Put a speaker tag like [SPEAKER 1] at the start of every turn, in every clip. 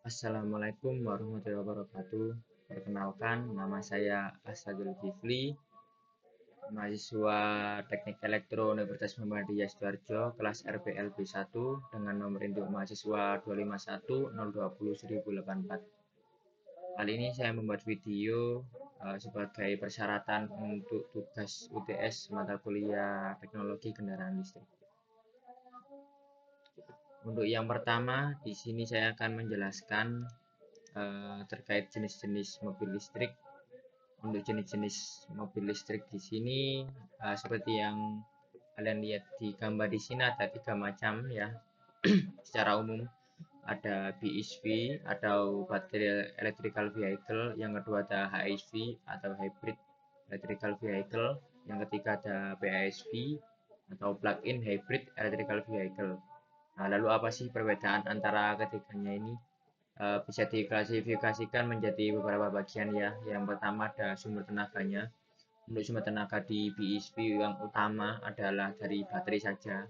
[SPEAKER 1] Assalamualaikum warahmatullahi wabarakatuh. Perkenalkan, nama saya Assadul Kifli, mahasiswa Teknik Elektro Universitas Muhammadiyah Sidoarjo, kelas RPLB 1 dengan nomor induk mahasiswa 25102001084. Kali ini saya membuat video sebagai persyaratan untuk tugas UTS mata kuliah Teknologi Kendaraan Listrik. Untuk yang pertama, di sini saya akan menjelaskan terkait jenis-jenis mobil listrik. Untuk jenis-jenis mobil listrik di sini, seperti yang kalian lihat di gambar di sini ada 3 macam ya. Secara umum ada BEV atau Battery Electrical Vehicle, yang kedua ada HEV atau Hybrid Electrical Vehicle, yang ketiga ada PHEV atau Plug-in Hybrid Electrical Vehicle. Nah, lalu apa sih perbedaan antara ketiganya ini? Bisa diklasifikasikan menjadi beberapa bagian ya. Yang pertama ada sumber tenaganya. Untuk sumber tenaga di BEV yang utama adalah dari baterai saja,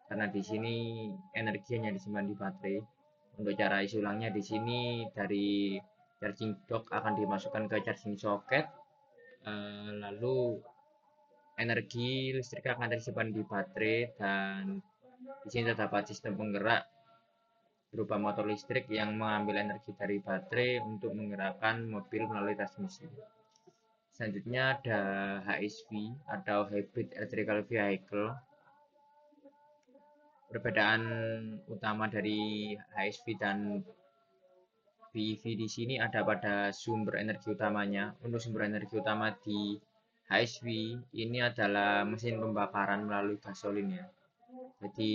[SPEAKER 1] karena di sini energi hanya disimpan di baterai. Untuk cara isi ulangnya di sini dari charging dock akan dimasukkan ke charging socket, lalu energi listrik akan tersimpan di baterai, dan di sini terdapat sistem penggerak berupa motor listrik yang mengambil energi dari baterai untuk menggerakkan mobil melalui transmisi. Selanjutnya ada HEV atau Hybrid Electrical Vehicle. Perbedaan utama dari HEV dan BEV di sini ada pada sumber energi utamanya. Untuk sumber energi utama di HEV ini adalah mesin pembakaran melalui gasolin ya. Jadi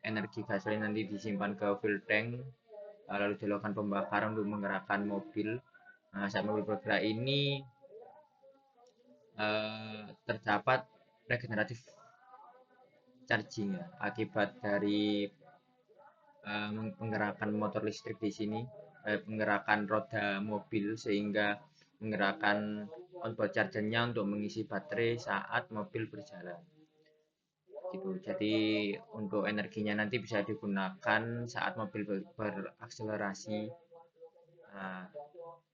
[SPEAKER 1] energi gasolin nanti disimpan ke fuel tank, lalu dilakukan pembakaran untuk menggerakkan mobil. Nah, saat mobil bergerak ini terdapat regeneratif charging ya, akibat dari menggerakkan motor listrik di sini, menggerakkan roda mobil sehingga menggerakkan onboard chargernya untuk mengisi baterai saat mobil berjalan. Gitu. Jadi untuk energinya nanti bisa digunakan saat mobil berakselerasi. Nah,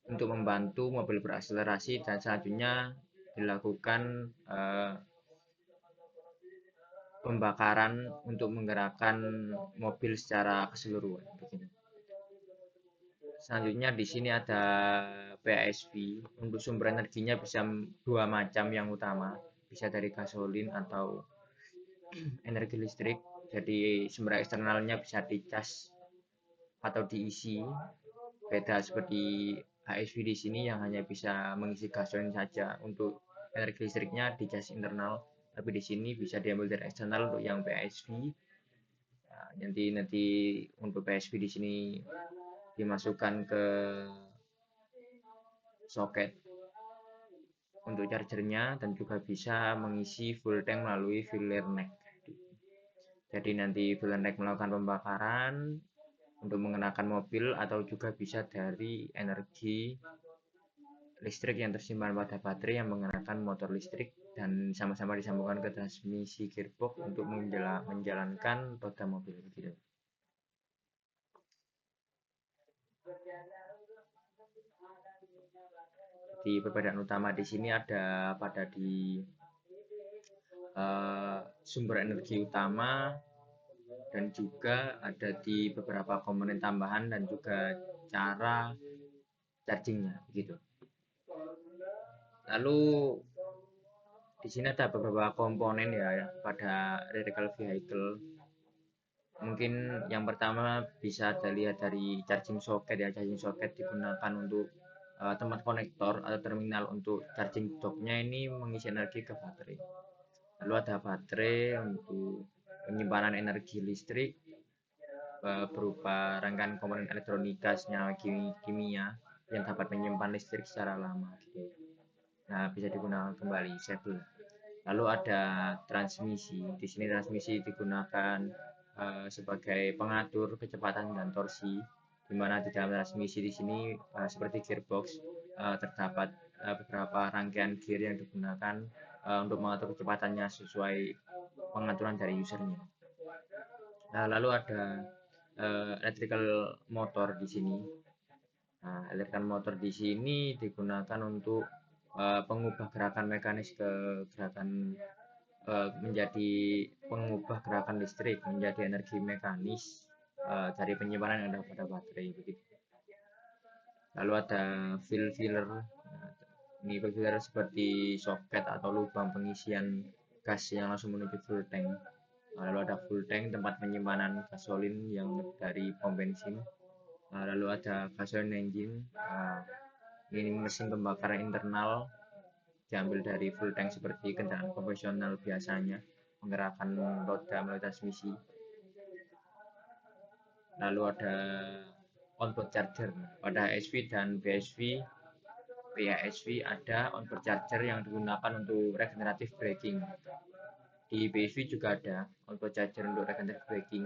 [SPEAKER 1] untuk membantu mobil berakselerasi, dan selanjutnya dilakukan pembakaran untuk menggerakkan mobil secara keseluruhan. Begini. Selanjutnya di sini ada PHEV. Untuk sumber energinya bisa 2 macam yang utama, bisa dari gasolin atau energi listrik. Jadi sumber eksternalnya bisa dicas atau diisi. Beda seperti HEV di sini yang hanya bisa mengisi gasolin saja. Untuk energi listriknya dicas internal, tapi di sini bisa diambil dari eksternal untuk yang PHEV. Nah, nanti untuk PHEV di sini dimasukkan ke soket untuk chargernya, dan juga bisa mengisi full tank melalui filler neck. Jadi nanti filler neck melakukan pembakaran untuk mengenakan mobil, atau juga bisa dari energi listrik yang tersimpan pada baterai yang mengenakan motor listrik, dan sama-sama disambungkan ke transmisi gearbox untuk menjalankan roda mobil begitu. Di perbedaan utama di sini ada pada di sumber energi utama, dan juga ada di beberapa komponen tambahan dan juga cara chargingnya gitu. Lalu di sini ada beberapa komponen ya pada electrical vehicle. Mungkin yang pertama bisa dilihat dari charging socket ya. Charging socket digunakan untuk tempat konektor atau terminal untuk charging docknya ini mengisi energi ke baterai. Lalu ada baterai untuk penyimpanan energi listrik berupa rangkaian komponen elektronika, senyawa kimia yang dapat menyimpan listrik secara lama gitu. Nah, bisa digunakan kembali segel. Lalu ada transmisi. Di sini transmisi digunakan sebagai pengatur kecepatan dan torsi, di mana di dalam transmisi di sini seperti gearbox terdapat beberapa rangkaian gear yang digunakan untuk mengatur kecepatannya sesuai pengaturan dari usernya. Nah, lalu ada electrical motor di sini. Nah, electrical motor di sini digunakan untuk pengubah gerakan mekanis ke gerakan menjadi pengubah gerakan listrik menjadi energi mekanis dari penyimpanan yang ada pada baterai begitu. Lalu ada fill filler. Ini fill filler seperti soket atau lubang pengisian gas yang langsung menuju full tank. Lalu ada full tank tempat penyimpanan gasolin yang dari pom bensin. Lalu ada gasoline engine. Ini mesin pembakaran internal diambil dari full tank seperti kendaraan konvensional biasanya menggerakkan roda melalui transmisi. Lalu ada onboard charger. Pada HSV dan PHSV ada onboard charger yang digunakan untuk regenerative braking. Di PHV juga ada onboard charger untuk regenerative braking.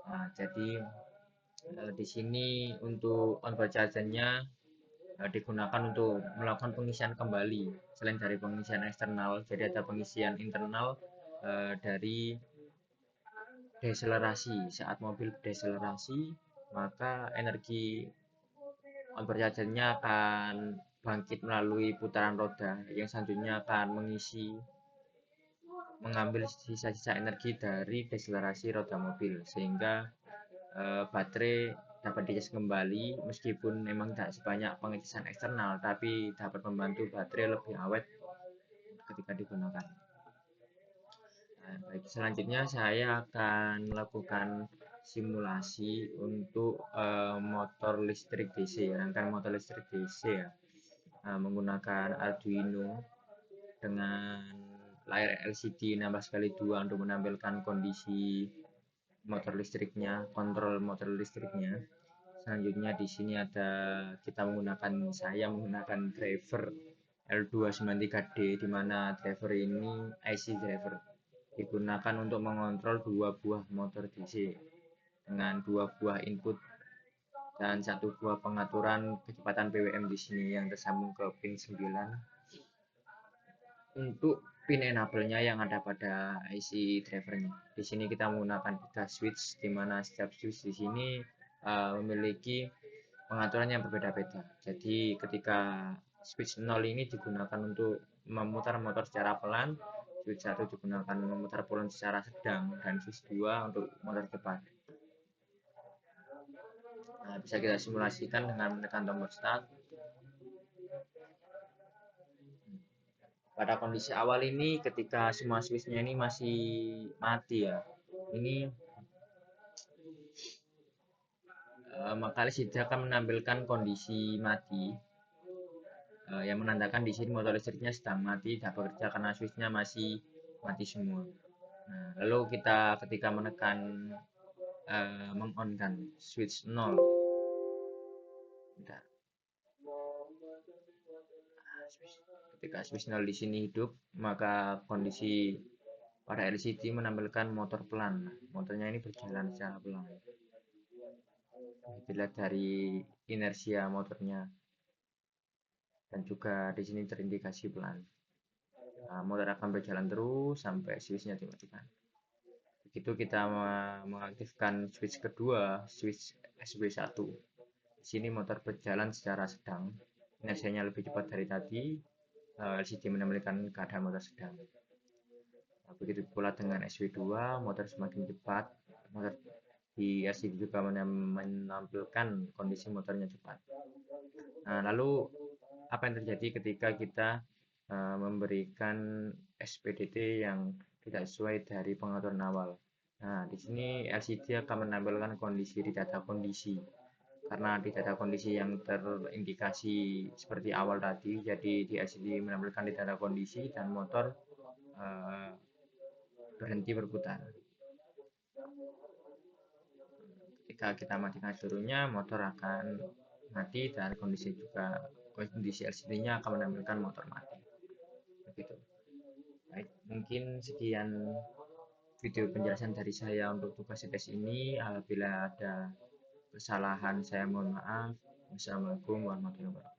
[SPEAKER 1] Nah, jadi di sini untuk onboard chargernya digunakan untuk melakukan pengisian kembali selain dari pengisian eksternal, jadi ada pengisian internal dari deselerasi. Saat mobil deselerasi, maka energi onboard chargernya akan bangkit melalui putaran roda yang selanjutnya akan mengambil sisa-sisa energi dari deselerasi roda mobil sehingga baterai dapat dicas kembali meskipun memang tidak sebanyak pengecasan eksternal tapi dapat membantu baterai lebih awet ketika digunakan. Nah, baik, selanjutnya saya akan melakukan simulasi untuk motor listrik DC, rangkaian motor listrik DC ya, menggunakan Arduino dengan layar LCD 16x2 untuk menampilkan kondisi motor listriknya, kontrol motor listriknya. Selanjutnya di sini saya menggunakan driver L293D, di mana driver ini IC driver digunakan untuk mengontrol 2 buah motor DC dengan 2 buah input dan 1 buah pengaturan kecepatan PWM di sini yang tersambung ke pin 9. Untuk pin enable-nya yang ada pada IC drivernya. Di sini kita menggunakan 3 switch, di mana setiap switch di sini memiliki pengaturan yang berbeda-beda. Jadi ketika switch 0 ini digunakan untuk memutar motor secara pelan, switch 1 digunakan memutar pelan secara sedang, dan switch 2 untuk motor cepat. Nah, bisa kita simulasikan dengan menekan tombol start. Pada kondisi awal ini ketika semua switchnya ini masih mati ya, ini maka LCD akan menampilkan kondisi mati yang menandakan di sini motor listriknya sedang mati, tidak bekerja karena switchnya masih mati semua. Nah, lalu kita ketika menekan mengonkan switch 0, ketika switch 0 di sini hidup, maka kondisi pada LCD menampilkan motor pelan. Motornya ini berjalan secara pelan. Dilihat dari inersia motornya dan juga di sini terindikasi pelan. Nah, motor akan berjalan terus sampai switchnya dimatikan. Begitu kita mengaktifkan switch kedua, switch SW1. Di sini motor berjalan secara sedang, inersianya lebih cepat dari tadi. LCD menampilkan keadaan motor sedang. Nah, begitu pula dengan SW2, motor semakin cepat. Motor di LCD juga menampilkan kondisi motornya cepat. Nah, lalu apa yang terjadi ketika kita memberikan SPDT yang tidak sesuai dari pengaturan awal? Nah, di sini LCD akan menampilkan kondisi di data kondisi. Karena di data kondisi yang terindikasi seperti awal tadi, jadi di LCD menampilkan di data kondisi dan motor berhenti berputar. Ketika kita matikan seluruhnya, motor akan mati dan kondisi LCD-nya akan menampilkan motor mati. Begitu. Baik, mungkin sekian video penjelasan dari saya untuk tugas tes ini. Apabila ada kesalahan saya mohon maaf. Wassalamualaikum warahmatullahi wabarakatuh.